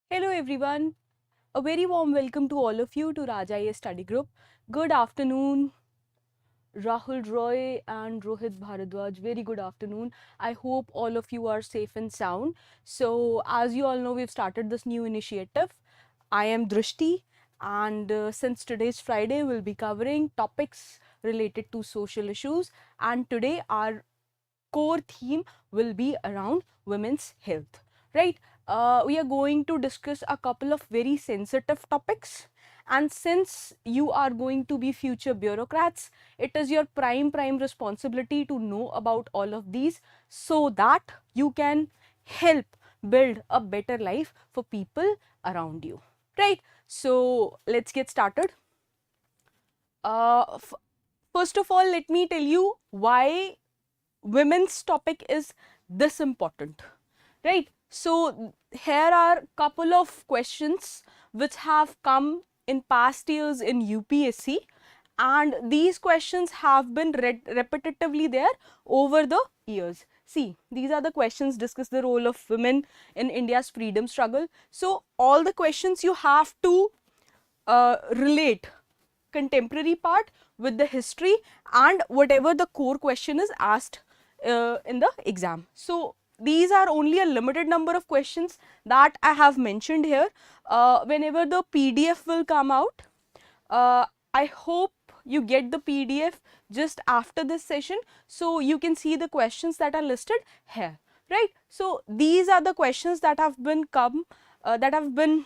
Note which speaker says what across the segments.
Speaker 1: Hello everyone, a very warm welcome to all of you to Raj IAS study group. Good afternoon, Rahul Roy and Rohit Bharadwaj. Very good afternoon. I hope all of you are safe and sound. So as you all know, we've started this new initiative. I am Drishti, and since today's Friday, we'll be covering topics related to social issues, and today our core theme will be around women's health, right? We are going to discuss a couple of very sensitive topics, and since you are going to be future bureaucrats, it is your prime responsibility to know about all of these so that you can help build a better life for people around you, right? So let's get started. First of all, let me tell you why women's topic is this important, right? So here are couple of questions which have come in past years in UPSC, and these questions have been repetitively there over the years. See, these are the questions. Discuss the role of women in India's freedom struggle. So all the questions you have to relate contemporary part with the history and whatever the core question is asked in the exam. So these are only a limited number of questions that I have mentioned here. Whenever the PDF will come out, I hope you get the PDF just after this session, so you can see the questions that are listed here, right? So these are the questions that have been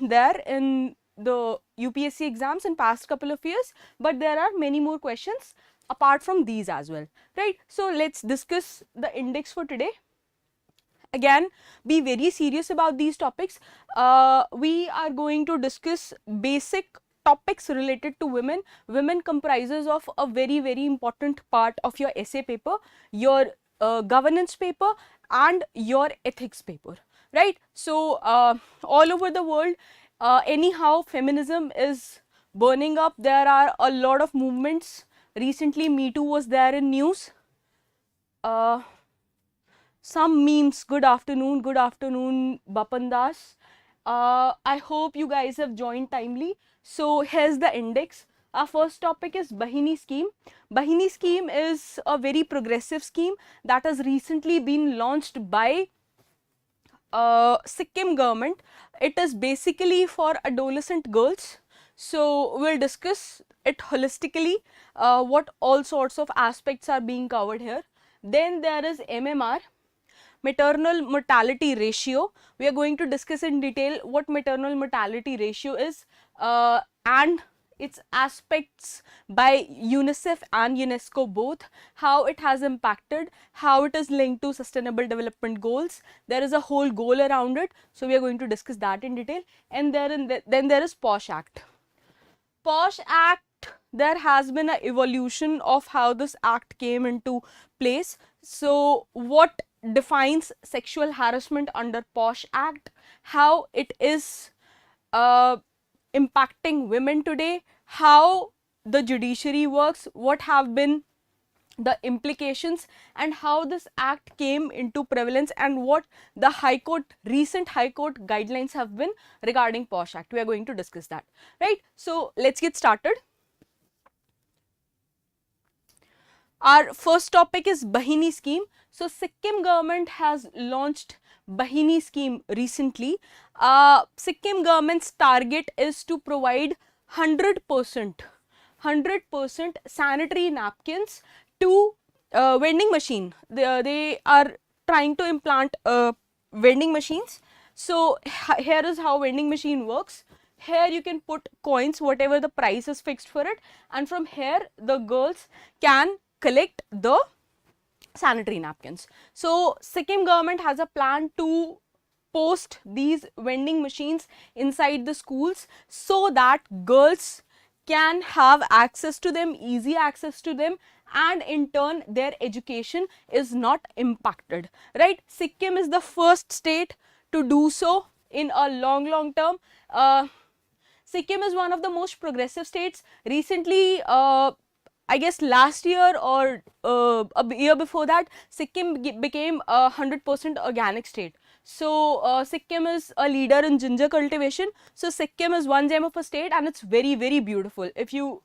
Speaker 1: there in the UPSC exams in past couple of years, but there are many more questions apart from these as well, right? So let's discuss the index for today. Again, be very serious about these topics. We are going to discuss basic topics related to women. Women comprises of a very important part of your essay paper, your governance paper and your ethics paper, right? So all over the world, anyhow, feminism is burning up. There are a lot of movements. Recently, Me Too was there in news. Some memes. Good afternoon, Bapandas. I hope you guys have joined timely. So here's the index. Our first topic is Bahini Scheme. Bahini Scheme is a very progressive scheme that has recently been launched by Sikkim government. It is basically for adolescent girls. So we'll discuss it holistically, what all sorts of aspects are being covered here. Then there is MMR, maternal mortality ratio. We are going to discuss in detail what maternal mortality ratio is and its aspects by Unicef and Unesco both, how it has impacted, how it is linked to sustainable development goals. There is a whole goal around it, so we are going to discuss that in detail. And then there is Posh Act. Posh Act, there has been an evolution of how this act came into place. So what defines sexual harassment under Posh Act, how it is impacting women today, how the judiciary works, what have been the implications, and how this act came into prevalence, and what the recent High Court guidelines have been regarding Posh Act. We are going to discuss that, right? So let's get started. Our first topic is Bahini Scheme. So Sikkim government has launched Bahini Scheme recently. Sikkim government's target is to provide 100% sanitary napkins to vending machine. They are trying to implant vending machines. So here is how vending machine works. Here you can put coins, whatever the price is fixed for it, and from here the girls can collect the sanitary napkins. So Sikkim government has a plan to post these vending machines inside the schools so that girls can have access to them, easy access to them, and in turn their education is not impacted, right? Sikkim is the first state to do so in a long term. Sikkim is one of the most progressive states. Recently, I guess last year or a year before that, Sikkim became a 100% organic state. So Sikkim is a leader in ginger cultivation. So Sikkim is one gem of a state, and it's very, very beautiful. If you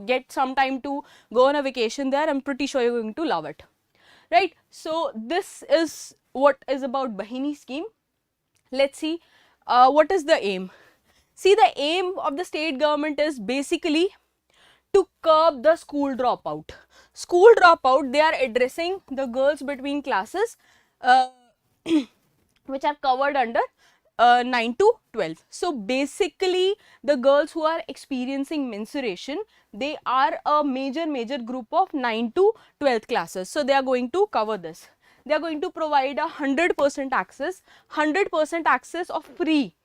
Speaker 1: get some time to go on a vacation there, I'm pretty sure you're going to love it. Right. So this is what is about Bahini scheme. Let's see what is the aim. See, the aim of the state government is basically to curb the school dropout. School dropout, they are addressing the girls between classes which are covered under 9 to 12. So basically the girls who are experiencing menstruation, they are a major group of 9 to 12th classes. So they are going to cover this. They are going to provide 100% access of free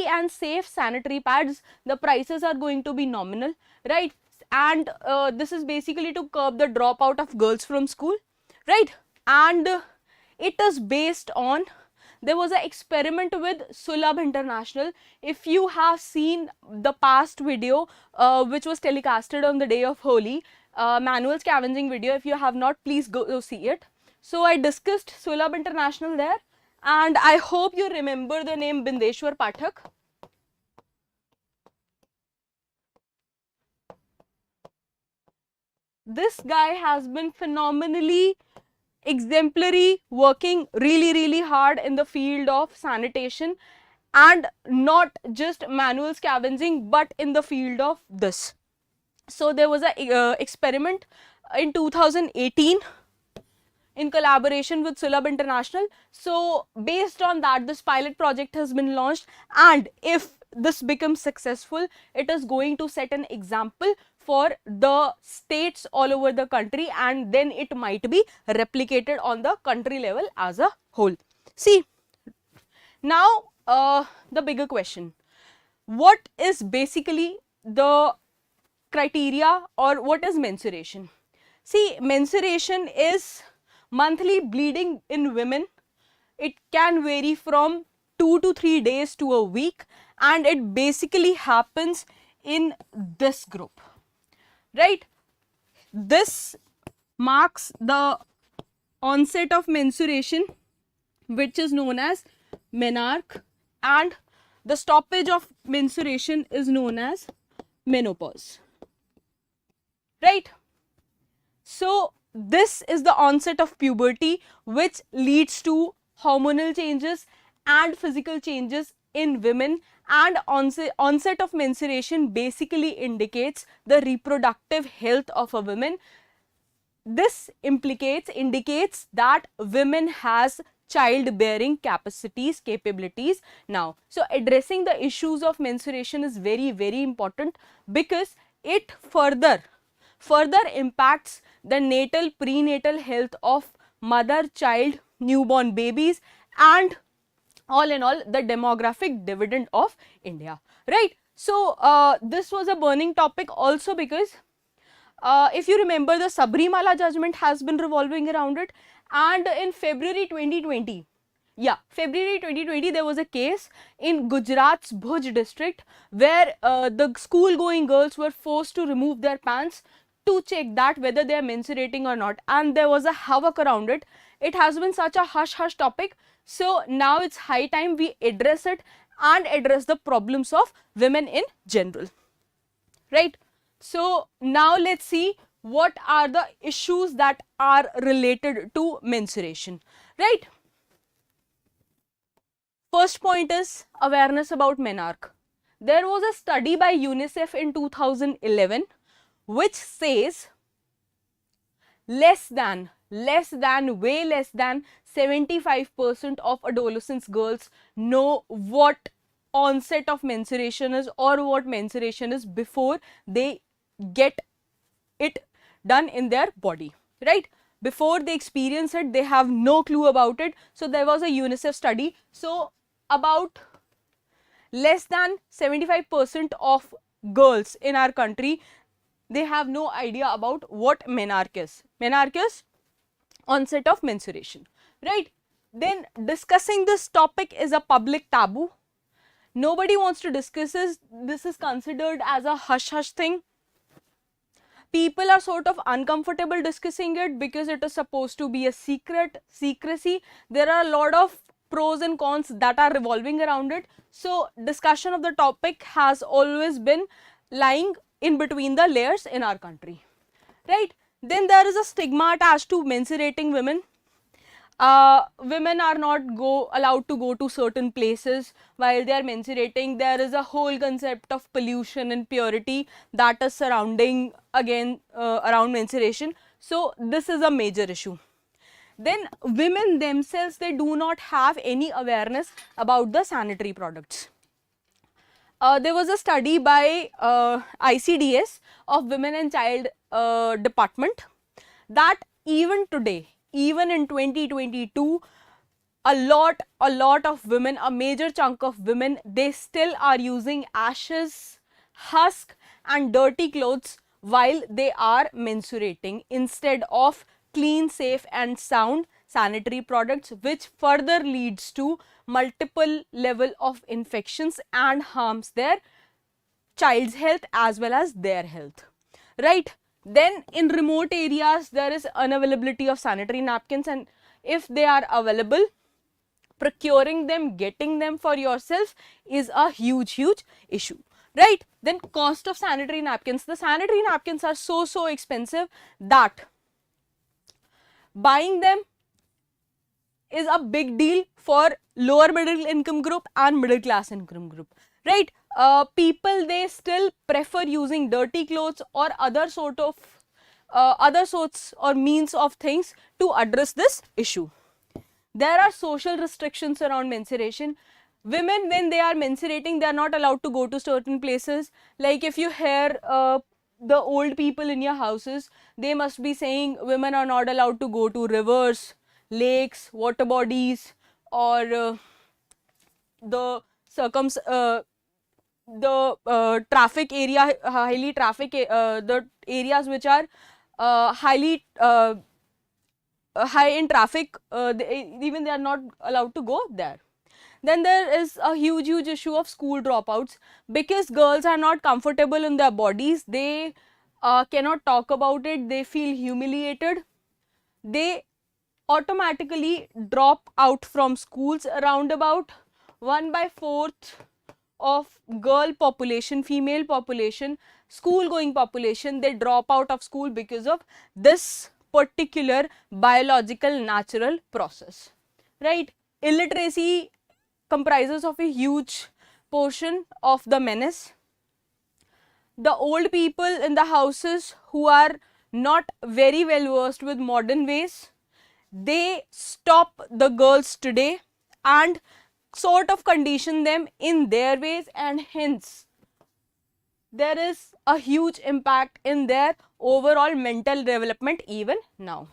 Speaker 1: and safe sanitary pads. The prices are going to be nominal, right? And this is basically to curb the dropout of girls from school, right? And it is based on, there was an experiment with Sulabh International. If you have seen the past video which was telecasted on the day of Holi, manual scavenging video, if you have not, please go see it. So I discussed Sulabh International there, and I hope you remember the name Bindeshwar Pathak. This guy has been phenomenally exemplary, working really hard in the field of sanitation, and not just manual scavenging, but in the field of this. So there was a experiment in 2018 in collaboration with Sulabh International. So based on that, this pilot project has been launched, and if this becomes successful, it is going to set an example for the states all over the country, and then it might be replicated on the country level as a whole. See, now the bigger question, what is basically the criteria, or what is mensuration? See, mensuration is monthly bleeding in women. It can vary from 2 to 3 days to a week, and it basically happens in this group, right? This marks the onset of menstruation, which is known as menarche, and the stoppage of menstruation is known as menopause, right? So this is the onset of puberty, which leads to hormonal changes and physical changes in women, and onset of menstruation basically indicates the reproductive health of a woman. This indicates that women has childbearing capabilities now. So addressing the issues of menstruation is very important, because it further impacts the natal prenatal health of mother, child, newborn babies, and all in all the demographic dividend of India, right? So this was a burning topic also, because if you remember, the Sabrimala judgment has been revolving around it, and in February 2020, there was a case in Gujarat's Bhuj district where the school going girls were forced to remove their pants to check that whether they are menstruating or not, and there was a havoc around it. It has been such a hush topic, so now it's high time we address it and address the problems of women in general, right? So now let's see what are the issues that are related to menstruation, right? First point is awareness about menarche. There was a study by Unicef in 2011 which says way less than 75% of adolescent girls know what onset of menstruation is, or what menstruation is, before they get it done in their body, right? Before they experience it, they have no clue about it. So there was a Unicef study. So about less than 75% of girls in our country, they have no idea about what menarche is. Menarche is onset of menstruation, right? Then discussing this topic is a public taboo. Nobody wants to discuss this. This is considered as a hush thing. People are sort of uncomfortable discussing it because it is supposed to be a secrecy. There are a lot of pros and cons that are revolving around it. So discussion of the topic has always been lying in between the layers in our country, right? Then there is a stigma attached to menstruating women. Women are not allowed to go to certain places while they are menstruating. There is a whole concept of pollution and purity that is surrounding around menstruation. So this is a major issue. Then women themselves, they do not have any awareness about the sanitary products. There was a study by ICDS of Women and Child Department that even today, even in 2022, a lot of women, a major chunk of women, they still are using ashes, husk and dirty clothes while they are menstruating instead of clean, safe and sound sanitary products, which further leads to multiple level of infections and harms their child's health as well as their health, right? Then in remote areas, there is unavailability of sanitary napkins, and if they are available, procuring them, getting them for yourself is a huge issue, right? Then cost of sanitary napkins. The sanitary napkins are so expensive that buying them is a big deal for lower middle income group and middle class income group, right? People, they still prefer using dirty clothes or other sorts or means of things to address this issue. There are social restrictions around menstruation. Women, when they are menstruating, they are not allowed to go to certain places. Like if you hear the old people in your houses, they must be saying women are not allowed to go to rivers, lakes, water bodies, or the traffic area, highly traffic, the areas which are highly high in traffic, even they are not allowed to go there. Then there is a huge issue of school dropouts, because girls are not comfortable in their bodies. They cannot talk about it. They feel humiliated. They automatically drop out from schools. Around about 1/4 of girl population, female population, school going population, they drop out of school because of this particular biological natural process, right? Illiteracy comprises of a huge portion of the menace. The old people in the houses who are not very well versed with modern ways, they stop the girls today and sort of condition them in their ways, and hence there is a huge impact in their overall mental development even now.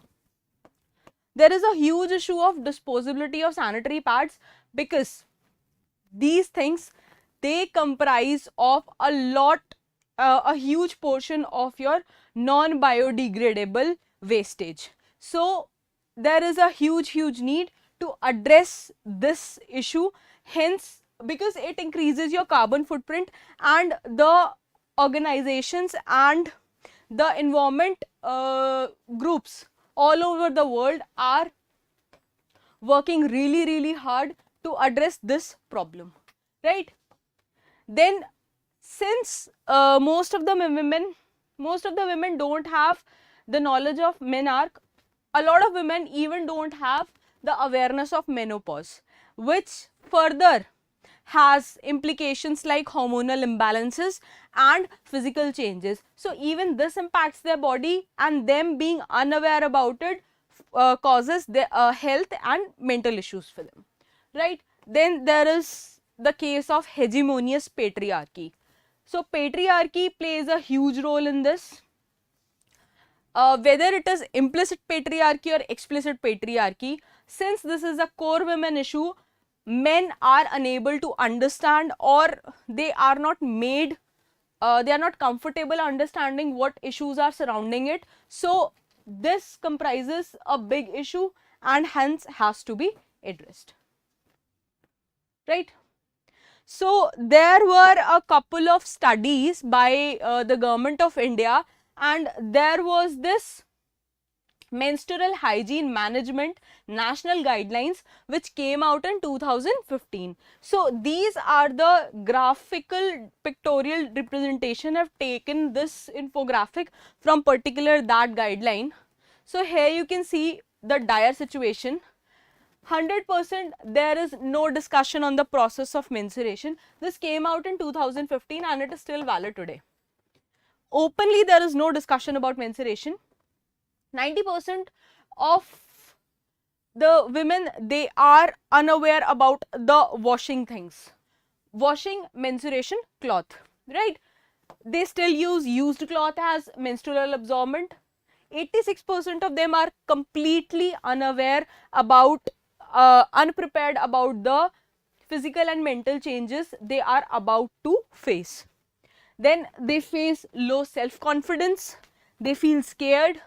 Speaker 1: There is a huge issue of disposability of sanitary pads, because these things, they comprise of a huge portion of your non-biodegradable wastage. So there is a huge need to address this issue, hence, because it increases your carbon footprint, and the organizations and the environment groups all over the world are working really hard to address this problem, right? Then since most of the women don't have the knowledge of menarche, a lot of women even don't have the awareness of menopause, which further has implications like hormonal imbalances and physical changes. So even this impacts their body, and them being unaware about it causes their health and mental issues for them, right? Then there is the case of hegemonious patriarchy. So patriarchy plays a huge role in this. Whether it is implicit patriarchy or explicit patriarchy, since this is a core women issue, men are unable to understand, or they are not made, they are not comfortable understanding what issues are surrounding it. So this comprises a big issue and hence has to be addressed, right? So there were a couple of studies by the government of India, and there was this Menstrual Hygiene Management National Guidelines, which came out in 2015. So these are the graphical pictorial representation. I've taken this infographic from particular that guideline. So here you can see the dire situation. 100% there is no discussion on the process of menstruation. This came out in 2015 and it is still valid today. Openly there is no discussion about menstruation. 90% of the women, they are unaware about the washing things, washing menstruation cloth, right? They still use used cloth as menstrual absorbent. 86% of them are completely unaware about, unprepared about the physical and mental changes they are about to face. Then they face low self-confidence, they feel scared,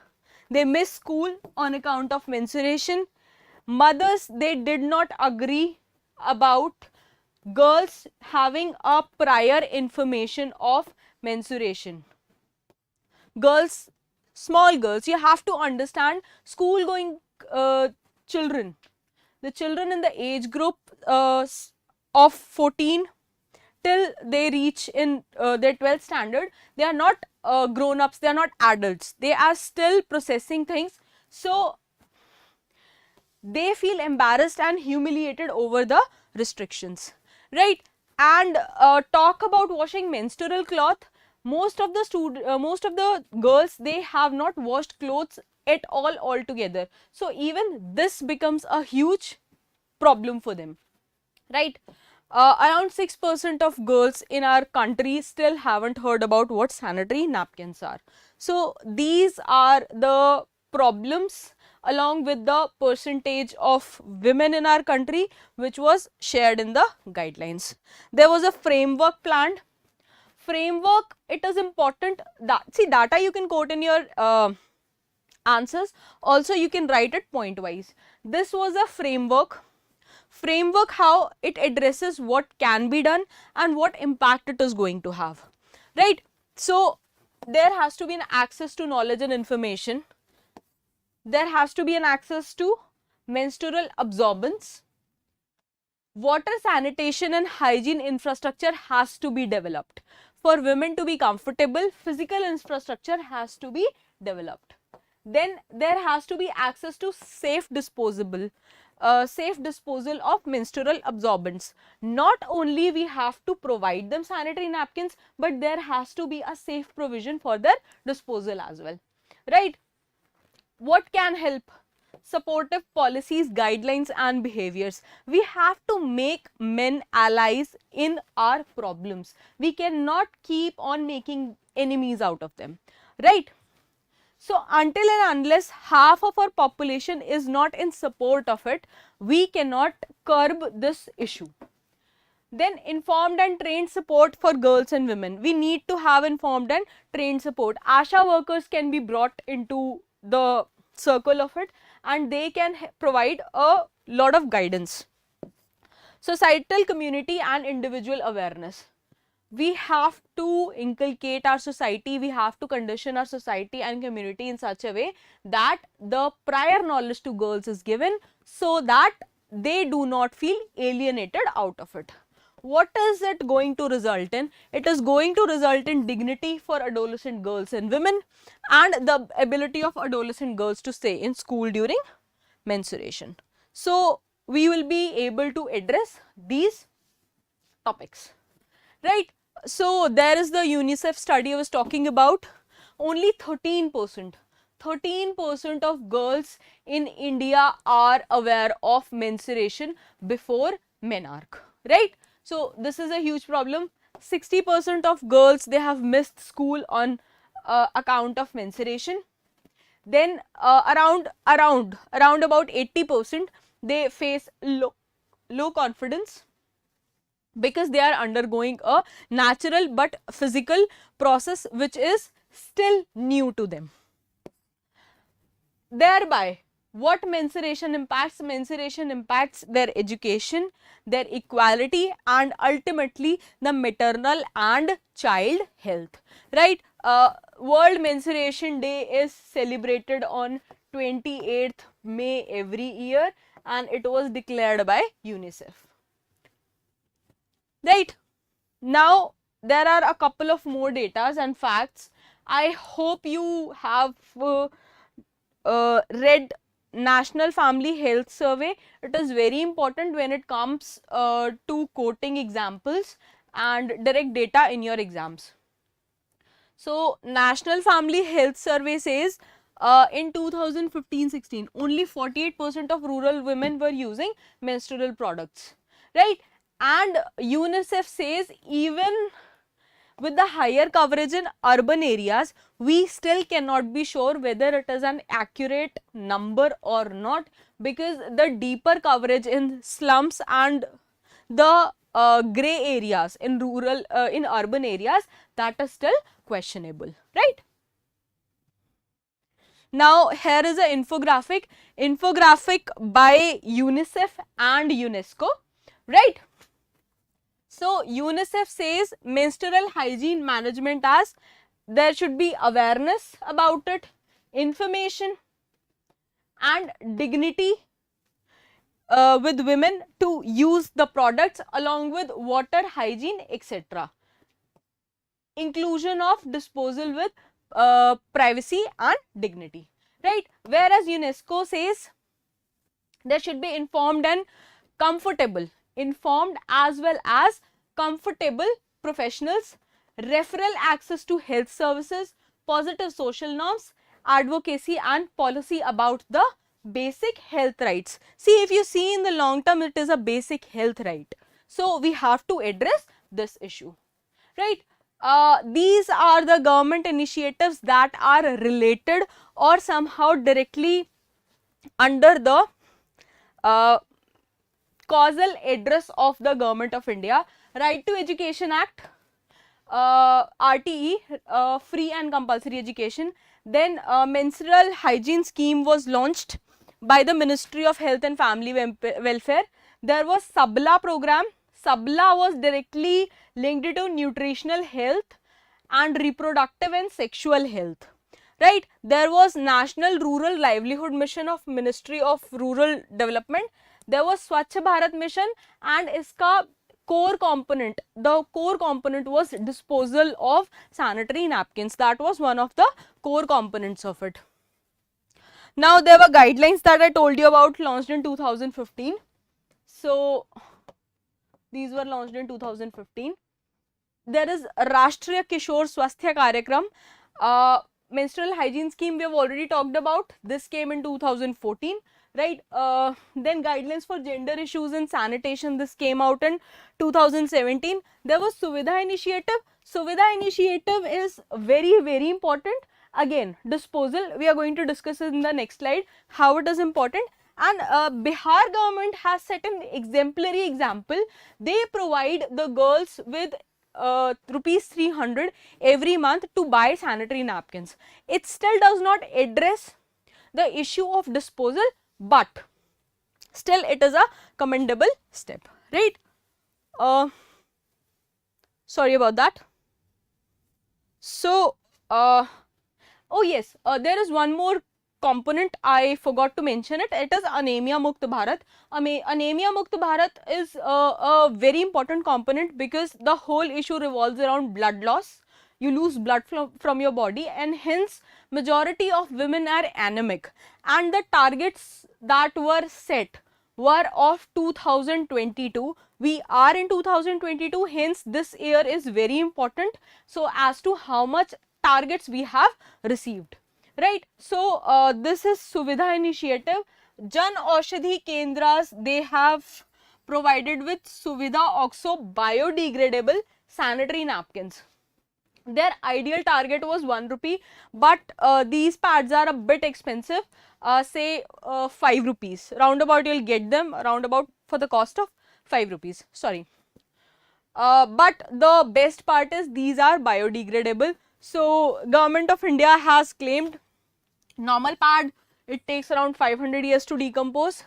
Speaker 1: they miss school on account of menstruation. Mothers, they did not agree about girls having a prior information of menstruation. Girls, small girls, you have to understand, school going children, the children in the age group of 14 till they reach in their 12th standard, they are not grown-ups, they are not adults, they are still processing things. So they feel embarrassed and humiliated over the restrictions, right? And talk about washing menstrual cloth, most of the girls, they have not washed clothes at all altogether. So even this becomes a huge problem for them, right? Around 6% of girls in our country still haven't heard about what sanitary napkins are. So these are the problems along with the percentage of women in our country which was shared in the guidelines. There was a framework planned. Framework, it is important that, see, data you can quote in your answers, also you can write it point wise. This was a framework, how it addresses what can be done and what impact it is going to have, right? So there has to be an access to knowledge and information, there has to be an access to menstrual absorbance, water sanitation and hygiene infrastructure has to be developed. For women to be comfortable, physical infrastructure has to be developed. Then there has to be access to safe disposal of menstrual absorbents. Not only we have to provide them sanitary napkins, but there has to be a safe provision for their disposal as well, right? What can help? Supportive policies, guidelines and behaviors. We have to make men allies in our problems. We cannot keep on making enemies out of them, right? So until and unless half of our population is not in support of it, we cannot curb this issue. Then informed and trained support for girls and women. We need to have informed and trained support. ASHA workers can be brought into the circle of it and they can provide a lot of guidance. Societal, community and individual awareness. We have to inculcate our society, we have to condition our society and community in such a way that the prior knowledge to girls is given so that they do not feel alienated out of it. What is it going to result in? It is going to result in dignity for adolescent girls and women and the ability of adolescent girls to stay in school during menstruation. So we will be able to address these topics, right? So there is the UNICEF study I was talking about. Only 13% of girls in India are aware of menstruation before menarche, right? So this is a huge problem. 60% of girls, they have missed school on account of menstruation. Then around about 80%, they face low confidence because they are undergoing a natural but physical process which is still new to them. Thereby, what menstruation impacts? Menstruation impacts their education, their equality and ultimately the maternal and child health, right? World Menstruation Day is celebrated on 28th May every year, and it was declared by UNICEF. Right. Now, there are a couple of more datas and facts. I hope you have read National Family Health Survey. It is very important when it comes to quoting examples and direct data in your exams. So, National Family Health Survey says in 2015-16, only 48% of rural women were using menstrual products, right? And UNICEF says even with the higher coverage in urban areas, we still cannot be sure whether it is an accurate number or not, because the deeper coverage in slums and the grey areas in rural, in urban areas, that is still questionable, right? Now, here is an infographic by UNICEF and UNESCO, right? So, UNICEF says menstrual hygiene management as there should be awareness about it, information and dignity with women to use the products along with water hygiene, etc. Inclusion of disposal with privacy and dignity, right? Whereas UNESCO says there should be informed as well as comfortable professionals, referral access to health services, positive social norms, advocacy and policy about the basic health rights. See, if you see in the long term, it is a basic health right. So, we have to address this issue, right? These are the government initiatives that are related or somehow directly under the causal address of the Government of India. Right to Education Act, RTE, free and compulsory education. Then Menstrual Hygiene Scheme was launched by the Ministry of Health and Family Welfare. There was Sabla program. Sabla was directly linked to nutritional health and reproductive and sexual health, right? There was National Rural Livelihood Mission of Ministry of Rural Development. There was Swachh Bharat Mission, and iska core component, the core component was disposal of sanitary napkins. That was one of the core components of it. Now, there were guidelines that I told you about, launched in 2015. So, these were launched in 2015. There is Rashtriya Kishore Swasthya Karyakram. Menstrual hygiene scheme we have already talked about. This came in 2014, right? Then guidelines for gender issues in sanitation, this came out in 2017. There was Suvidha Initiative. Suvidha Initiative is very, very important. Again, disposal, we are going to discuss in the next slide how it is important. And Bihar government has set an exemplary example. They provide the girls with rupees 300 every month to buy sanitary napkins. It still does not address the issue of disposal, but still it is a commendable step, right? Sorry about that. So, oh yes, there is one more component I forgot to mention it. It is Anemia Mukt Bharat. Anemia Mukt Bharat is a very important component because the whole issue revolves around blood loss. You lose blood from your body, and hence majority of women are anemic, and the targets that were set were of 2022. We are in 2022, hence this year is very important. So, as to how much targets we have received, right? So, this is Suvidha Initiative. Jan Aushadhi Kendras, they have provided with Suvidha Oxo biodegradable sanitary napkins. Their ideal target was 1 rupee, but these pads are a bit expensive, say 5 rupees. Roundabout you will get them roundabout for the cost of 5 rupees, sorry. But the best part is these are biodegradable. So, Government of India has claimed normal pad, it takes around 500 years to decompose.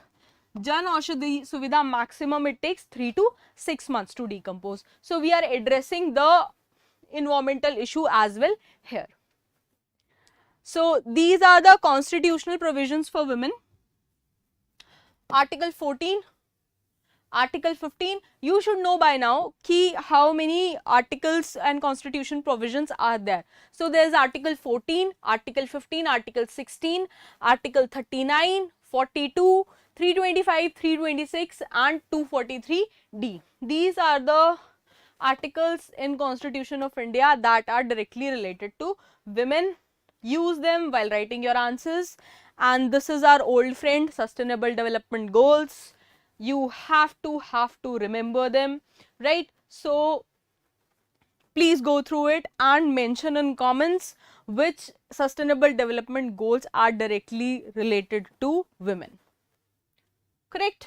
Speaker 1: Jan Aushadhi Suvidha maximum, it takes 3 to 6 months to decompose. So, we are addressing the environmental issue as well here. So these are the constitutional provisions for women. Article 14, Article 15, you should know by now ki how many articles and constitution provisions are there. So there is Article 14, Article 15, Article 16, Article 39, 42, 325, 326 and 243D. These are the articles in Constitution of India that are directly related to women. Use them while writing your answers. And this is our old friend, Sustainable Development Goals. You have to remember them, right? So please go through it and mention in comments which Sustainable Development Goals are directly related to women. Correct?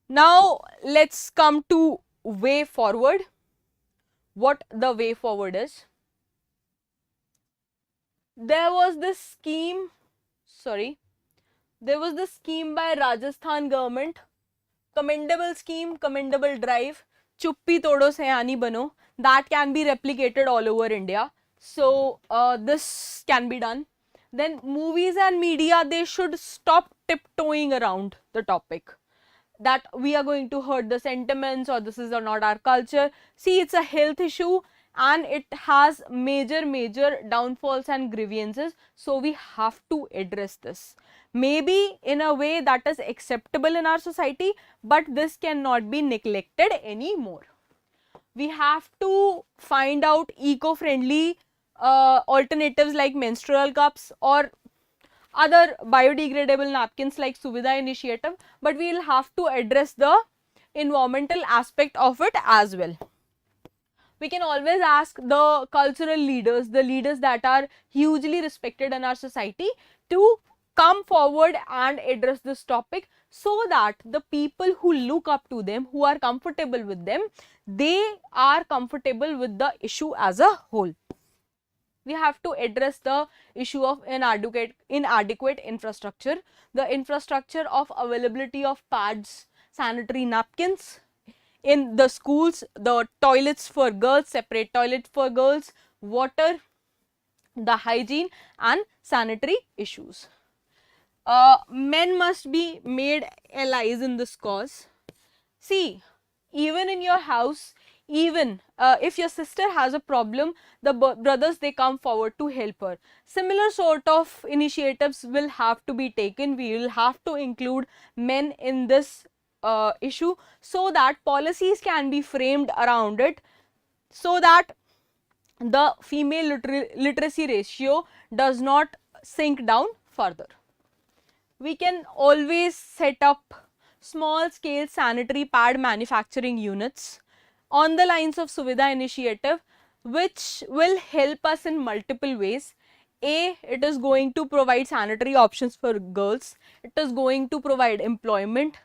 Speaker 1: Now let's come to way forward. What the way forward is. There was this scheme by Rajasthan government, commendable scheme, commendable drive, chuppi todo sayani bano, that can be replicated all over India. So this can be done. Then movies and media, they should stop tiptoeing around the topic that we are going to hurt the sentiments or this is not our culture. See, it's a health issue and it has major downfalls and grievances. So we have to address this. Maybe in a way that is acceptable in our society, but this cannot be neglected anymore. We have to find out eco-friendly alternatives like menstrual cups or other biodegradable napkins like Suvidha Initiative, but we will have to address the environmental aspect of it as well. We can always ask the cultural leaders, the leaders that are hugely respected in our society, to come forward and address this topic so that the people who look up to them, who are comfortable with them, they are comfortable with the issue as a whole. We have to address the issue of inadequate infrastructure, the infrastructure of availability of pads, sanitary napkins in the schools, the toilets for girls, separate toilet for girls, water, the hygiene and sanitary issues. Men must be made allies in this cause. See, even in your house, even if your sister has a problem, the brothers, they come forward to help her. Similar sort of initiatives will have to be taken. We will have to include men in this issue so that policies can be framed around it, so that the female literacy ratio does not sink down further. We can always set up small scale sanitary pad manufacturing units on the lines of Suvidha Initiative, which will help us in multiple ways. A, it is going to provide sanitary options for girls, it is going to provide employment,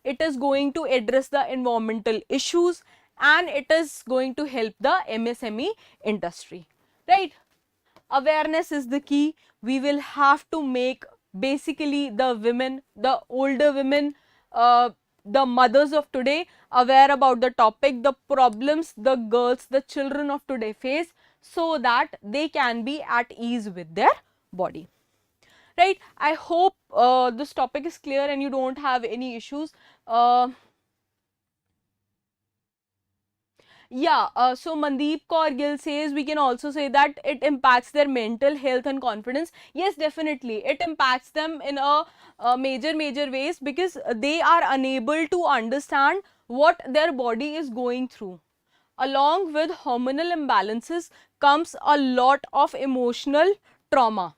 Speaker 1: it is going to address the environmental issues, and it is going to help the MSME industry, right? Awareness is the key. We will have to make basically the women, the older women, the mothers of today aware about the topic, the problems the girls, the children of today face, so that they can be at ease with their body, right? I hope this topic is clear and you don't have any issues. So Mandeep Kaur Gill says we can also say that it impacts their mental health and confidence. Yes, definitely. It impacts them in a major ways, because they are unable to understand what their body is going through. Along with hormonal imbalances comes a lot of emotional trauma,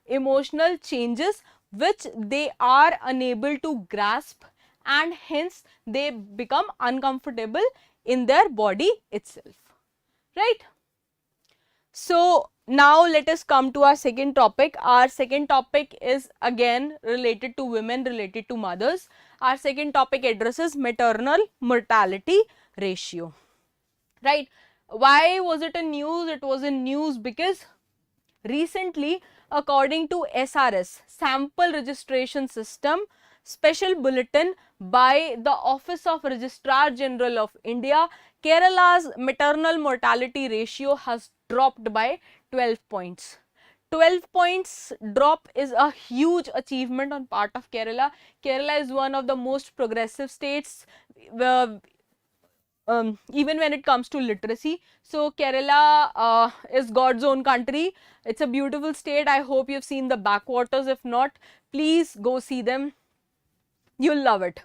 Speaker 1: emotional changes which they are unable to grasp, and hence they become uncomfortable in their body itself, right? So now let us come to our second topic. Our second topic is again related to women, related to mothers. Our second topic addresses maternal mortality ratio, right? Why was it in news? It was in news because recently, according to SRS, Sample Registration System, Special Bulletin by the Office of Registrar General of India, Kerala's maternal mortality ratio has dropped by 12 points. 12 points drop is a huge achievement on part of Kerala. Kerala is one of the most progressive states, even when it comes to literacy. So Kerala is God's own country. It's a beautiful state. I hope you've seen the backwaters. If not, please go see them. You'll love it.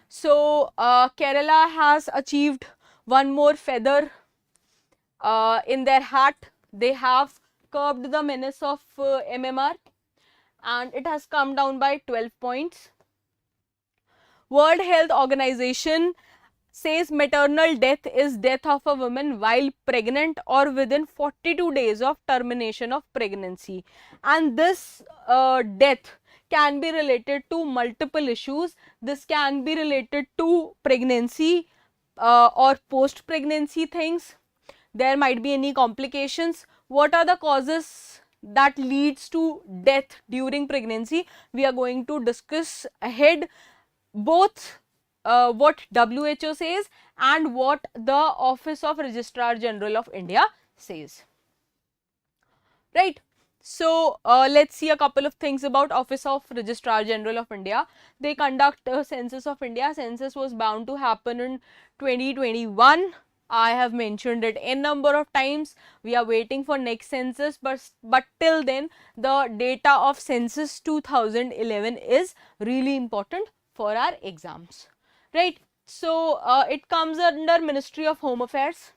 Speaker 1: So Kerala has achieved one more feather in their hat. They have curbed the menace of MMR, and it has come down by 12 points. World Health Organization says maternal death is death of a woman while pregnant or within 42 days of termination of pregnancy, and this death can be related to multiple issues. This can be related to pregnancy or post pregnancy things. There might be any complications. What are the causes that leads to death during pregnancy? We are going to discuss ahead, both what WHO says and what the Office of Registrar General of India says. Right. So let's see a couple of things about Office of Registrar General of India. They conduct a census of India. Census was bound to happen in 2021. I have mentioned it n number of times. We are waiting for next census, but till then the data of census 2011 is really important for our exams, right? So it comes under Ministry of Home Affairs,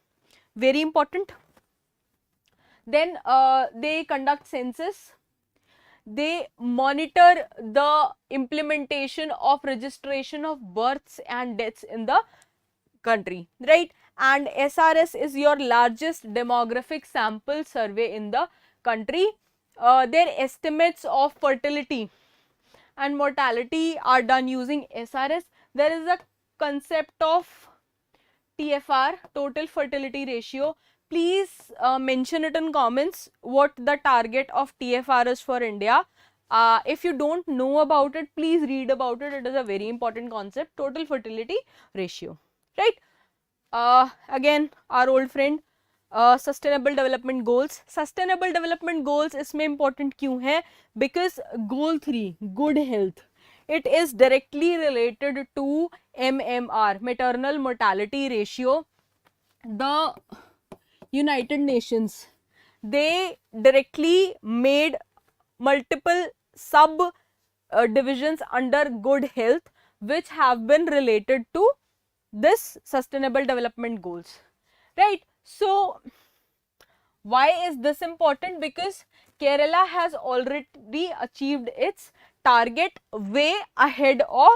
Speaker 1: very important. Then they conduct census. They monitor the implementation of registration of births and deaths in the country, right? And SRS is your largest demographic sample survey in the country. Their estimates of fertility and mortality are done using SRS. There is a concept of TFR, total fertility ratio. Please mention it in comments what the target of TFR is for India. If you don't know about it, please read about it. It is a very important concept, total fertility ratio, right? Again, our old friend, sustainable development goals. Sustainable development goals इसमें important क्यों है? Because goal 3, good health, it is directly related to MMR, maternal mortality ratio. The United Nations, they directly made multiple sub divisions under good health, which have been related to this sustainable development goals, right? So why is this important? Because Kerala has already achieved its target way ahead of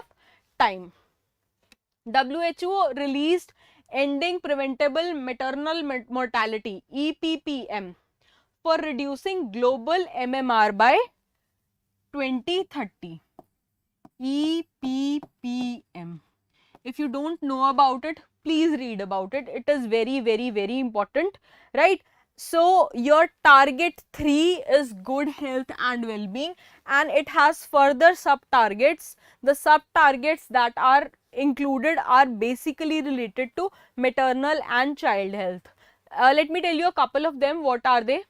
Speaker 1: time. WHO released Ending Preventable Maternal Mortality, EPPM, for reducing global MMR by 2030. EPPM. If you don't know about it, please read about it. It is very, very, very important, right? So your target 3 is good health and well-being, and it has further sub-targets. The sub-targets that are included are basically related to maternal and child health. Let me tell you a couple of them. What are they?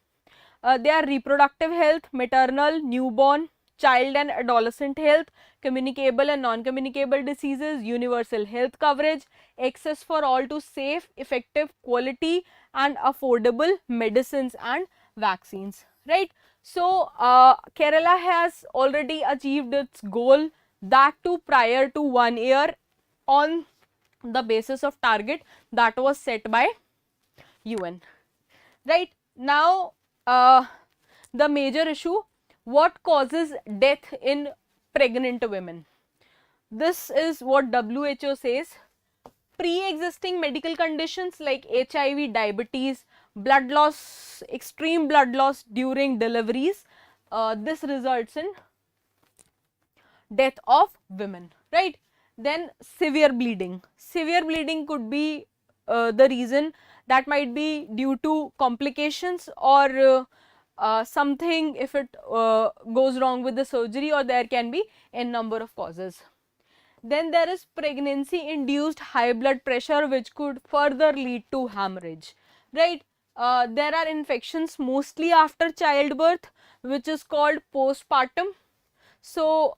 Speaker 1: They are reproductive health, maternal, newborn, child and adolescent health, communicable and non-communicable diseases, universal health coverage, access for all to safe, effective, quality and affordable medicines and vaccines, right? So Kerala has already achieved its goal, that too prior to 1 year, on the basis of target that was set by UN, right? Now the major issue, what causes death in pregnant women? This is what WHO says. Pre-existing medical conditions like HIV, diabetes, blood loss, extreme blood loss during deliveries, this results in death of women, right? Then severe bleeding. Severe bleeding could be the reason. That might be due to complications or something if it goes wrong with the surgery, or there can be a number of causes. Then there is pregnancy induced high blood pressure, which could further lead to hemorrhage, right? There are infections mostly after childbirth, which is called postpartum. So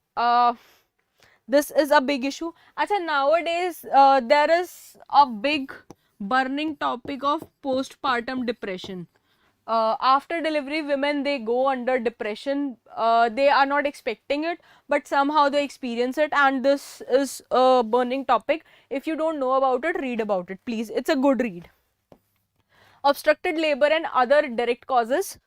Speaker 1: this is a big issue. Acha, nowadays there is a big burning topic of postpartum depression. After delivery, women, they go under depression. They are not expecting it, but somehow they experience it, and this is a burning topic. If you don't know about it, read about it, please. It's a good read. Obstructed labor and other direct causes,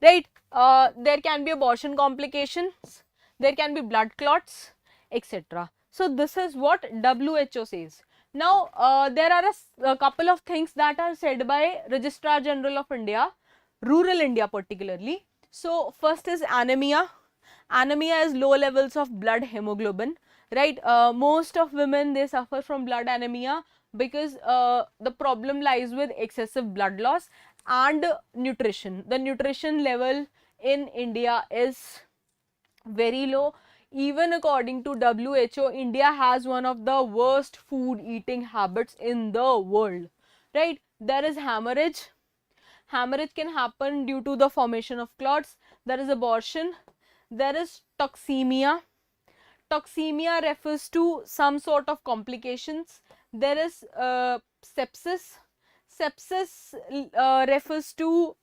Speaker 1: right? There can be abortion complications, there can be blood clots, etc. So this is what WHO says. Now there are a couple of things that are said by Registrar General of India, rural India particularly. So first is anemia. Anemia is low levels of blood hemoglobin, right? Most of women, they suffer from blood anemia because the problem lies with excessive blood loss and nutrition. The nutrition level in India is very low. Even according to WHO, India has one of the worst food eating habits in the world, right? There is hemorrhage. Hemorrhage can happen due to the formation of clots. There is abortion. There is toxemia. Toxemia refers to some sort of complications. There is sepsis. Sepsis refers to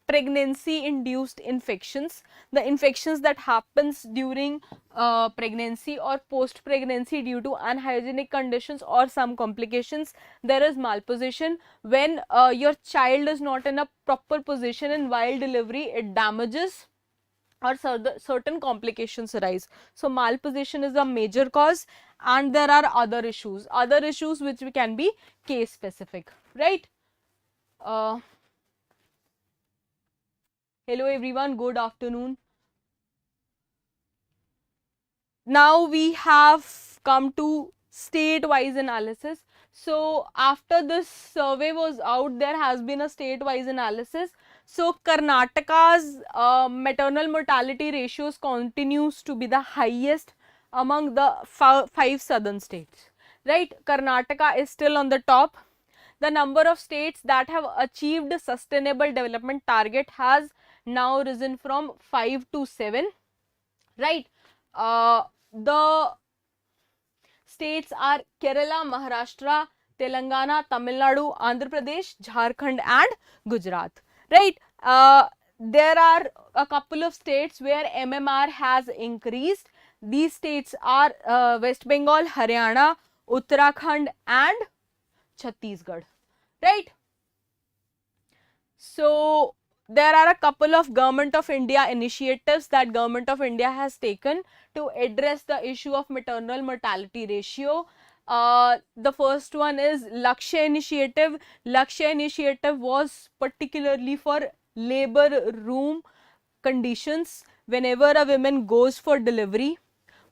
Speaker 1: pregnancy induced infections, the infections that happens during pregnancy or post pregnancy due to unhygienic conditions or some complications. There is malposition, when your child is not in a proper position and while delivery it damages or certain complications arise. So malposition is a major cause, and there are other issues which can be case specific, right? Hello everyone, good afternoon. Now we have come to state-wise analysis. So after this survey was out, there has been a state-wise analysis. So Karnataka's maternal mortality ratios continues to be the highest among the 5 southern states, right? Karnataka is still on the top. The number of states that have achieved sustainable development target has now risen from 5 to 7, right? The states are Kerala, Maharashtra, Telangana, Tamil Nadu, Andhra Pradesh, Jharkhand and Gujarat, right? There are a couple of states where MMR has increased. These states are West Bengal, Haryana, Uttarakhand and Chhattisgarh, right? So there are a couple of Government of India initiatives that Government of India has taken to address the issue of maternal mortality ratio. The first one is Laksha Initiative. Laksha Initiative was particularly for labor room conditions. Whenever a woman goes for delivery,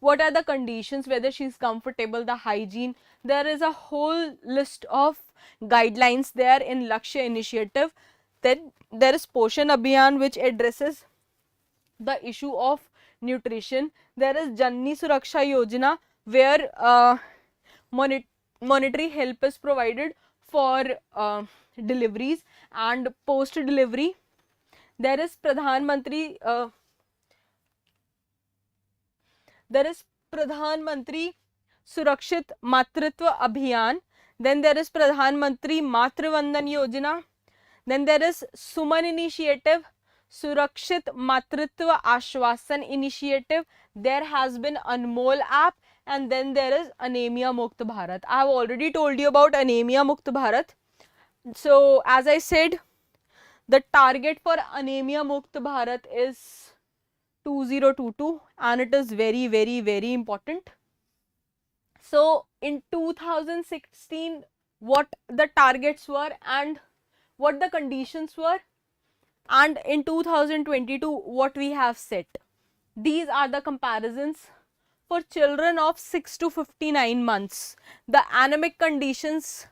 Speaker 1: what are the conditions, whether she is comfortable, the hygiene. There is a whole list of guidelines there in Laksha Initiative. Then there is Poshan Abhiyan, which addresses the issue of nutrition. There is Janni Suraksha Yojana, where monetary help is provided for deliveries and post delivery. There is Pradhan Mantri Surakshit Matritva Abhiyan. Then there is Pradhan Mantri Matru Vandan Yojana. Then there is Suman Initiative, Surakshit Matritva Ashwasan Initiative. There has been Anmol app, and then there is Anemia Mukt Bharat. I have already told you about Anemia Mukt Bharat. So as I said, the target for Anemia Mukt Bharat is 2022, and it is very, very, very important. So in 2016, what the targets were and what the conditions were, and in 2022 what we have set. These are the comparisons for children of 6 to 59 months. The anemic conditions,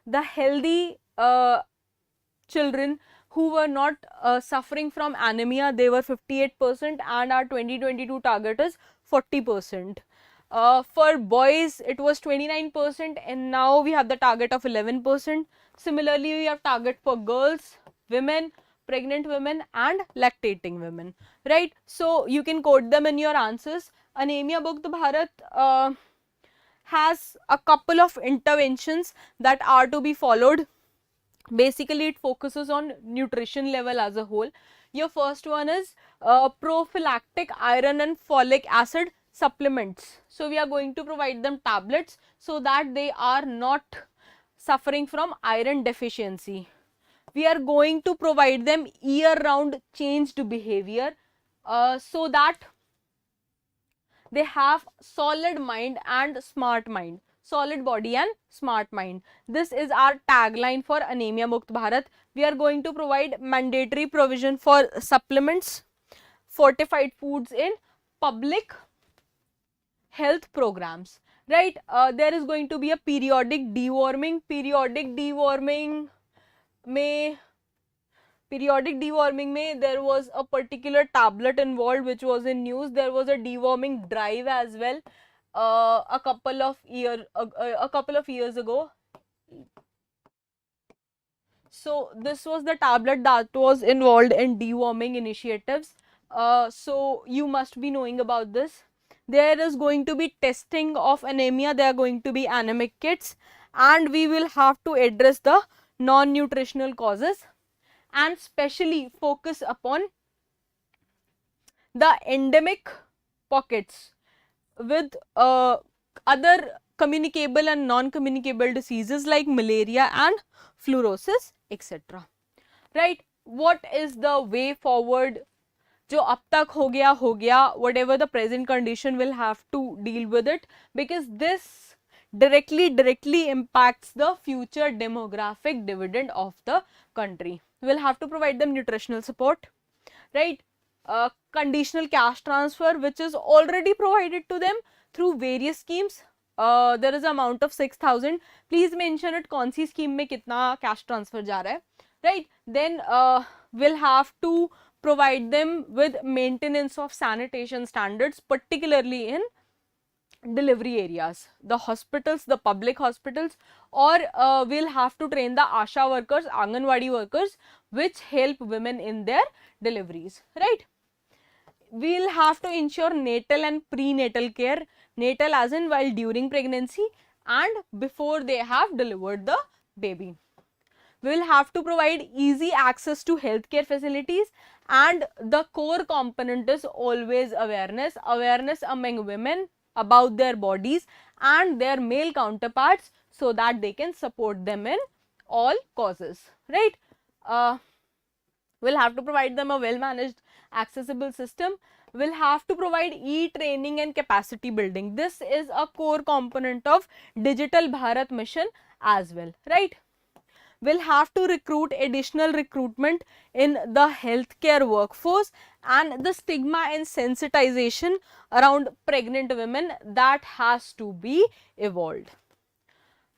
Speaker 1: the healthy children who were not suffering from anemia, they were 58%, and our 2022 target is 40%. For boys it was 29%, and now we have the target of 11%. Similarly, we have target for girls, women, pregnant women and lactating women, right? So you can quote them in your answers. Anemia Mukt Bharat has a couple of interventions that are to be followed. Basically, it focuses on nutrition level as a whole. Your first one is prophylactic iron and folic acid supplements. So we are going to provide them tablets so that they are not suffering from iron deficiency. We are going to provide them year round changed behavior so that they have solid mind and smart mind, solid body and smart mind. This is our tagline for Anemia Mukt Bharat. We are going to provide mandatory provision for supplements, fortified foods in public health programs, right? There is going to be a periodic deworming. Periodic deworming mein there was a particular tablet involved which was in news. There was a deworming drive as well a couple of years ago. So this was the tablet that was involved in deworming initiatives. So you must be knowing about this. There is going to be testing of anemia. There are going to be anemic kits, and we will have to address the non-nutritional causes and specially focus upon the endemic pockets with other communicable and non-communicable diseases like malaria and fluorosis, etc. Right? What is the way forward? जो अब तक हो गया, whatever the present condition, will have to deal with it, because this directly impacts the future demographic dividend of the country. We'll have to provide them nutritional support, right? Conditional cash transfer, which is already provided to them through various schemes. There is an amount of 6,000. Please mention it कौन सी scheme में कितना cash transfer जा रहा है, right? Then we'll have to provide them with maintenance of sanitation standards, particularly in delivery areas, the hospitals, the public hospitals, or we'll have to train the ASHA workers, Anganwadi workers, which help women in their deliveries, right? We'll have to ensure natal and prenatal care, natal as in while during pregnancy and before they have delivered the baby. We'll have to provide easy access to healthcare facilities, and the core component is always awareness among women about their bodies and their male counterparts so that they can support them in all causes, right? We'll have to provide them a well-managed, accessible system. We'll have to provide e-training and capacity building. This is a core component of Digital Bharat mission as well, right? We'll have to recruit additional recruitment in the healthcare workforce, and the stigma and sensitization around pregnant women, that has to be evolved,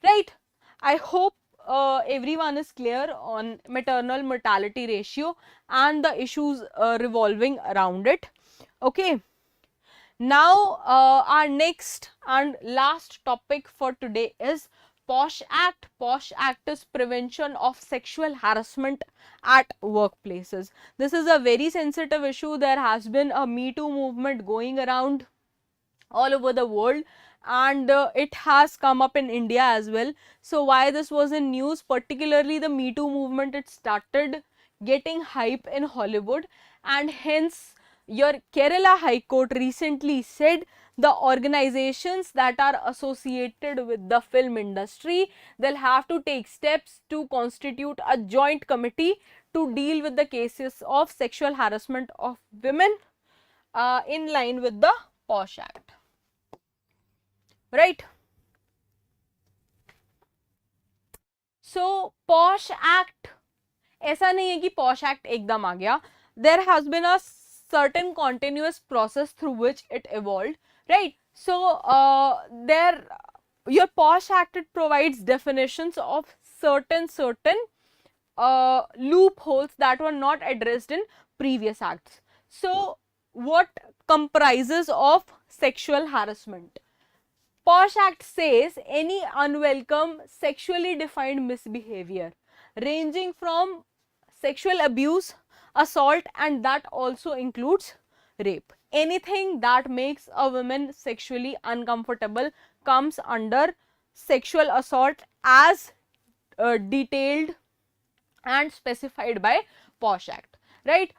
Speaker 1: right? I hope everyone is clear on maternal mortality ratio and the issues revolving around it. Okay. Now our next and last topic for today is Posh Act. Posh Act is prevention of sexual harassment at workplaces. This is a very sensitive issue. There has been a Me Too movement going around all over the world, and it has come up in India as well. So why this was in news, particularly the Me Too movement, it started getting hype in Hollywood, and hence your Kerala High Court recently said the organizations that are associated with the film industry, they'll have to take steps to constitute a joint committee to deal with the cases of sexual harassment of women in line with the Posh Act, right? So Posh Act, ऐसा नहीं है कि Posh Act एकदम आ गया. There has been a certain continuous process through which it evolved, right? So your Posh Act, it provides definitions of certain loopholes that were not addressed in previous acts. So what comprises of sexual harassment? Posh Act says any unwelcome sexually defined misbehavior ranging from sexual abuse, assault, and that also includes rape. Anything that makes a woman sexually uncomfortable comes under sexual assault as detailed and specified by Posh Act, right?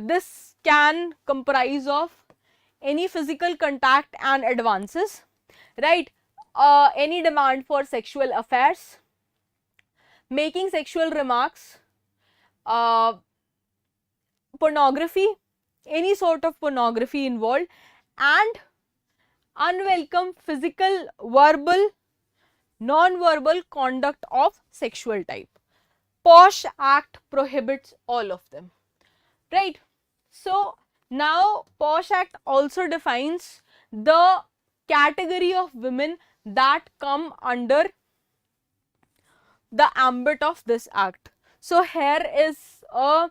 Speaker 1: This can comprise of any physical contact and advances, right? Any demand for sexual affairs, making sexual remarks, uh, pornography, any sort of pornography involved, and unwelcome physical, verbal, non-verbal conduct of sexual type. Posh Act prohibits all of them, right? So now Posh Act also defines the category of women that come under the ambit of this act. So here is a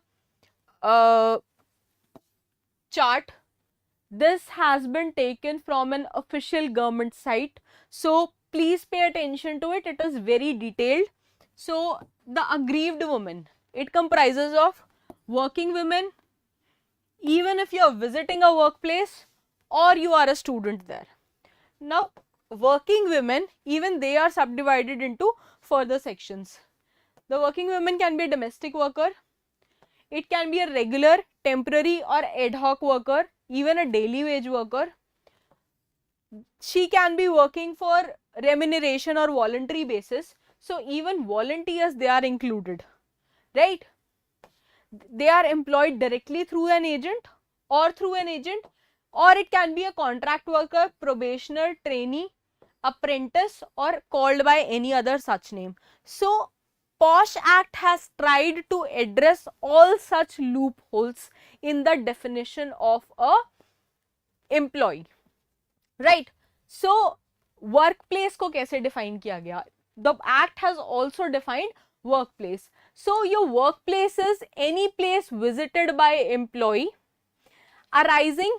Speaker 1: chart. This has been taken from an official government site, so please pay attention to it. It is very detailed. So the aggrieved woman, it comprises of working women, even if you are visiting a workplace or you are a student there. Now working women, even they are subdivided into further sections. The working women can be a domestic worker, it can be a regular, temporary or ad hoc worker, even a daily wage worker. She can be working for remuneration or voluntary basis. So even volunteers, they are included, right? They are employed directly through an agent, or it can be a contract worker, probationer, trainee, apprentice, or called by any other such name. So Posh Act has tried to address all such loopholes in the definition of a employee, right? So workplace को कैसे define किया गया? The act has also defined workplace. So your workplace is any place visited by employee arising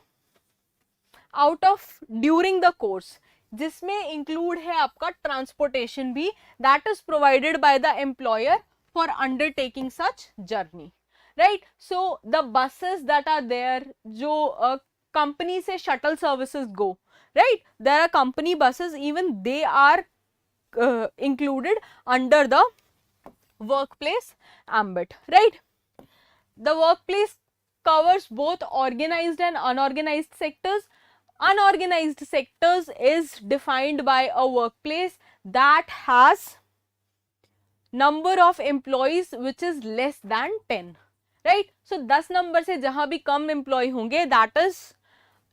Speaker 1: out of during the course, जिसमें include है आपका transportation भी, that is provided by the employer for undertaking such journey, right? So the buses that are there, जो company से shuttle services go, right? There are company buses, even they are included under the workplace ambit, right? The workplace covers both organized and unorganized sectors. Unorganized sectors is defined by a workplace that has number of employees which is less than 10, right? So 10 number से जहाँ भी कम employee होंगे, that is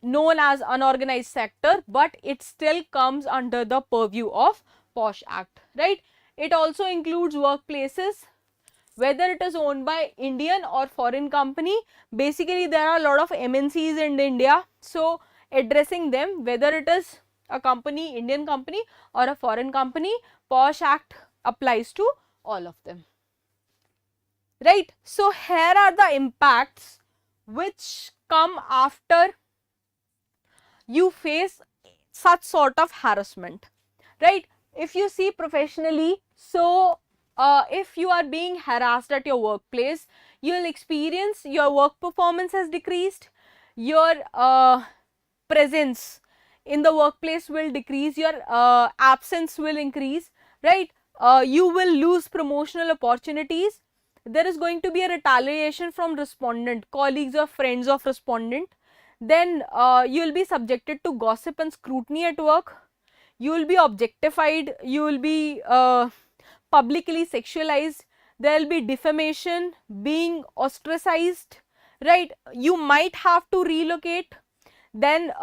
Speaker 1: known as unorganized sector, but it still comes under the purview of Posh Act, right? It also includes workplaces whether it is owned by Indian or foreign company. Basically there are a lot of MNCs in India, so addressing them, whether it is a company, Indian company or a foreign company, Posh Act applies to all of them, right? So here are the impacts which come after you face such sort of harassment, right? If you see professionally, so if you are being harassed at your workplace, you will experience your work performance has decreased, your presence in the workplace will decrease, your absence will increase, right? You will lose promotional opportunities. There is going to be a retaliation from respondent, colleagues or friends of respondent. Then you will be subjected to gossip and scrutiny at work. You will be objectified, you will be publicly sexualized, there will be defamation, being ostracized, right? You might have to relocate. Then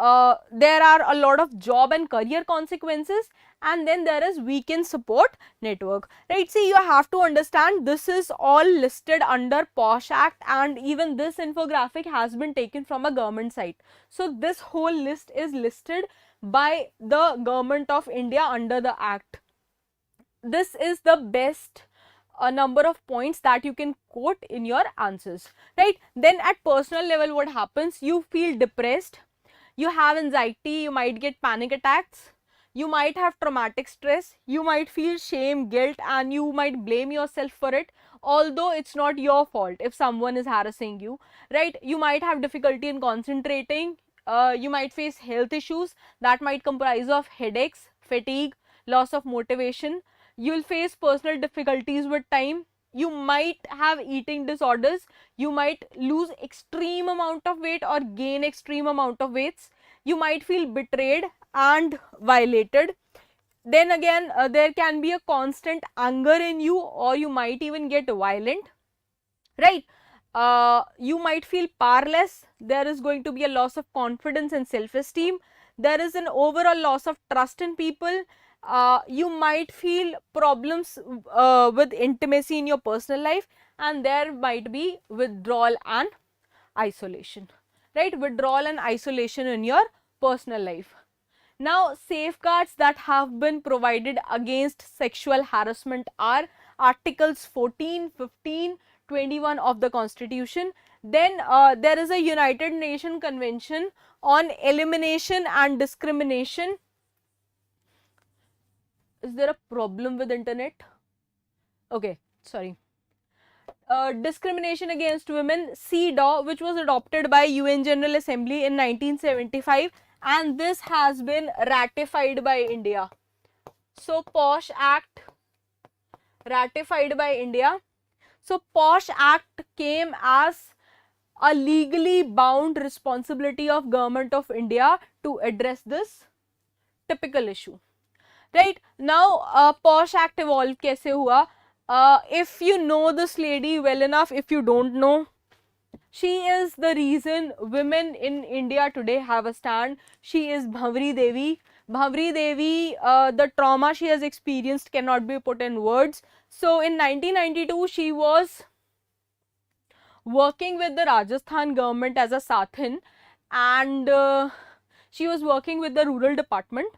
Speaker 1: there are a lot of job and career consequences, and then there is weakened support network, right? See, you have to understand this is all listed under Posh Act, and even this infographic has been taken from a government site. So this whole list is listed by the government of India under the act. This is the best number of points that you can quote in your answers, right? Then at personal level, what happens? You feel depressed, you have anxiety, you might get panic attacks, You might have traumatic stress, you might feel shame, guilt, and you might blame yourself for it, although it's not your fault if someone is harassing you, right? You might have difficulty in concentrating, you might face health issues that might comprise of headaches, fatigue, loss of motivation. You'll face personal difficulties with time. You might have eating disorders. You might lose extreme amount of weight or gain extreme amount of weights. You might feel betrayed and violated. Then again, there can be a constant anger in you, or you might even get violent, right? You might feel powerless. There is going to be a loss of confidence and self-esteem. There is an overall loss of trust in people. You might feel problems with intimacy in your personal life, and there might be withdrawal and isolation, right? Withdrawal and isolation in your personal life. Now, safeguards that have been provided against sexual harassment are Articles 14, 15, 21 of the Constitution. Then there is a United Nations Convention on Elimination and Discrimination. Is there a problem with internet? Okay, sorry. Discrimination against women, CEDAW, which was adopted by UN General Assembly in 1975, and this has been ratified by India. So, Posh Act ratified by India. So, Posh Act came as a legally bound responsibility of Government of India to address this typical issue. Right now, Posh Act evolved कैसे हुआ? If you know this lady well enough, if you don't know, she is the reason women in India today have a stand. She is Bhavri Devi. Bhavri Devi, the trauma she has experienced cannot be put in words. So in 1992, she was working with the Rajasthan government as a Sathin, and she was working with the rural department.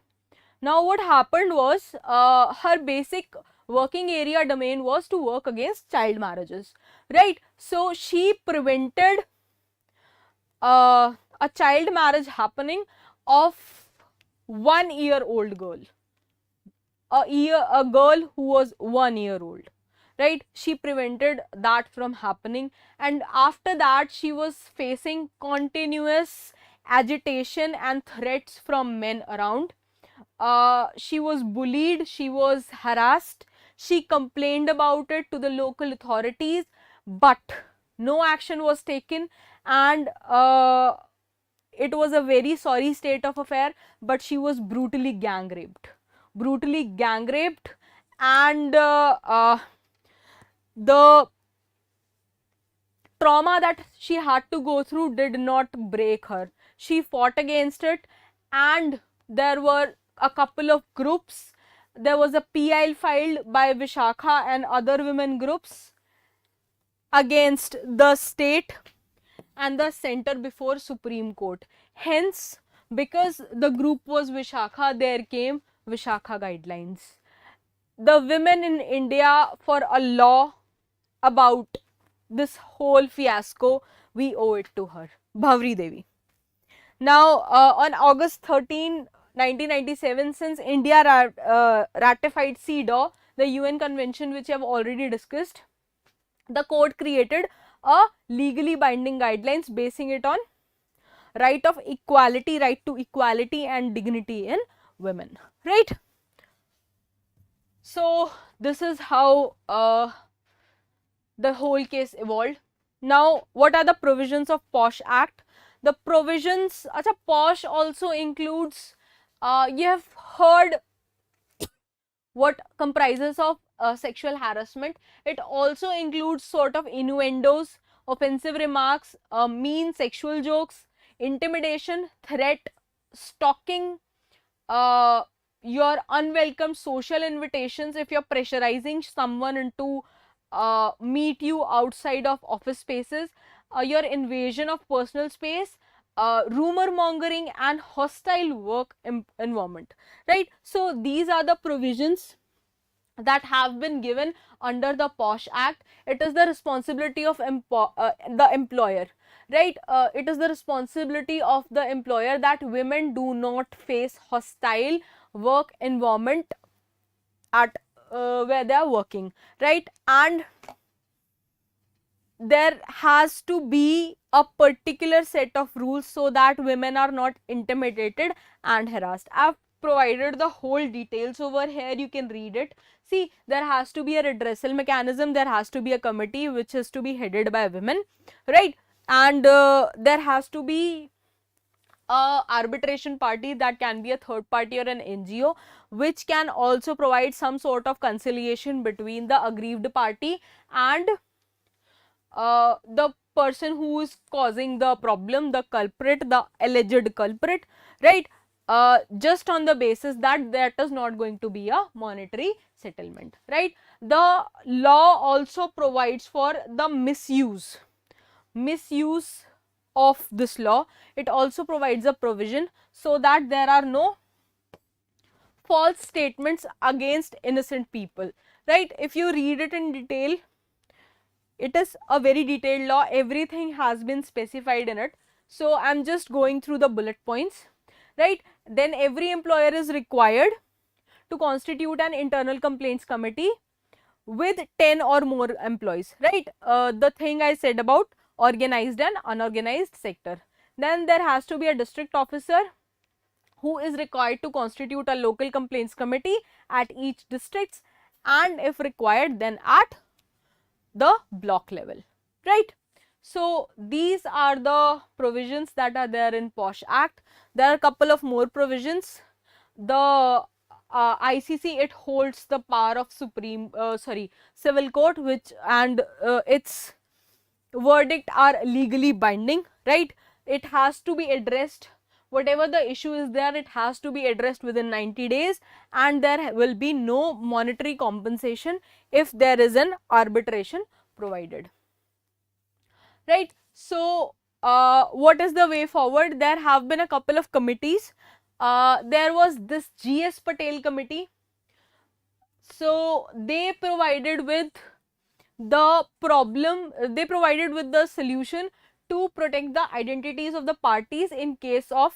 Speaker 1: Now what happened was, her basic working area domain was to work against child marriages, right? So she prevented a child marriage happening of 1-year-old girl, a girl who was 1 year old, right? She prevented that from happening, and after that she was facing continuous agitation and threats from men around. She was bullied, she was harassed, she complained about it to the local authorities, but no action was taken, and it was a very sorry state of affair, but she was brutally gang raped. And the trauma that she had to go through did not break her. She fought against it, and there were a couple of groups. There was a PI filed by Vishakha and other women groups against the state and the center before Supreme Court. Hence, because the group was Vishakha, there came Vishakha guidelines. The women in India, for a law about this whole fiasco, we owe it to her, Bhavri Devi. Now, on August 13, 1997, since India ratified CEDAW, the UN convention which I have already discussed, the court created a legally binding guidelines basing it on right to equality and dignity in women, right? So this is how the whole case evolved. Now, what are the provisions of Posh Act? The provisions, Posh also includes, you have heard what comprises of sexual harassment. It also includes sort of innuendos, offensive remarks, mean sexual jokes, intimidation, threat, stalking, your unwelcome social invitations if you're pressurizing someone into meet you outside of office spaces, your invasion of personal space, rumor mongering, and hostile work environment, right? So these are the provisions that have been given under the Posh Act. It is the responsibility of the employer, right? It is the responsibility of the employer that women do not face hostile work environment at where they are working, right? And there has to be a particular set of rules so that women are not intimidated and harassed. I've provided the whole details over here, you can read it. See, there has to be a redressal mechanism, there has to be a committee which is to be headed by women, right? And there has to be a arbitration party, that can be a third party or an NGO, which can also provide some sort of conciliation between the aggrieved party and the person who is causing the problem, the culprit, the alleged culprit, right? Just on the basis that that is not going to be a monetary settlement, right? The law also provides for the misuse of this law. It also provides a provision so that there are no false statements against innocent people, right? If you read it in detail, it is a very detailed law, everything has been specified in it. So I'm just going through the bullet points, right? Then every employer is required to constitute an internal complaints committee with 10 or more employees, right? The thing I said about organized and unorganized sector. Then there has to be a district officer who is required to constitute a local complaints committee at each districts, and if required then at the block level, right? So these are the provisions that are there in Posh Act. There are a couple of more provisions. The ICC, it holds the power of civil court, which and its verdict are legally binding, right? It has to be addressed, whatever the issue is there, it has to be addressed within 90 days, and there will be no monetary compensation if there is an arbitration provided, right? So what is the way forward? There have been a couple of committees. There was this GS Patel Committee. So they provided with the solution to protect the identities of the parties in case of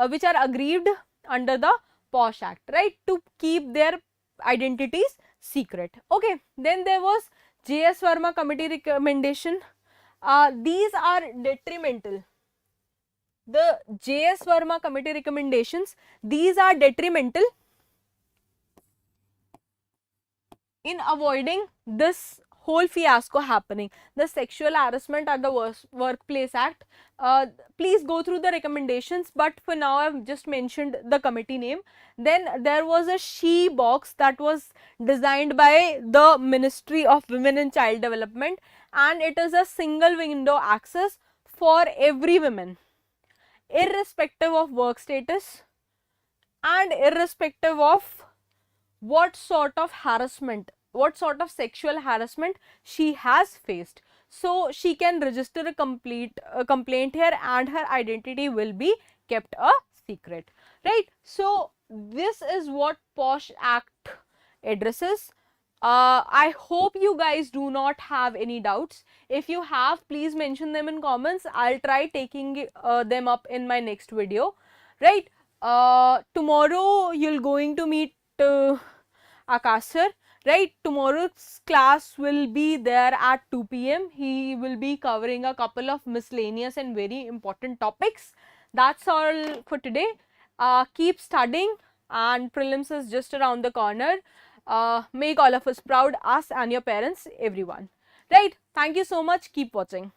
Speaker 1: which are aggrieved under the Posh Act, right? To keep their identities secret. Okay, then there was JS Verma committee recommendation. These are detrimental. The JS Verma committee recommendations, these are detrimental in avoiding this whole fiasco happening, the Sexual Harassment at the Workplace Act. Please go through the recommendations, but for now I have just mentioned the committee name. Then there was a she box that was designed by the Ministry of Women and Child Development, and it is a single window access for every woman, irrespective of work status and irrespective of what sort of harassment, what sort of sexual harassment she has faced. So she can register a complaint here, and her identity will be kept a secret, right? So this is what Posh Act addresses. I hope you guys do not have any doubts. If you have, please mention them in comments. I'll try taking them up in my next video, right? Tomorrow you're going to meet Akash sir, right? Tomorrow's class will be there at 2 p.m. He will be covering a couple of miscellaneous and very important topics. That's all for today. Keep studying, and prelims is just around the corner. Make all of us proud, us and your parents, everyone. Right? Thank you so much. Keep watching.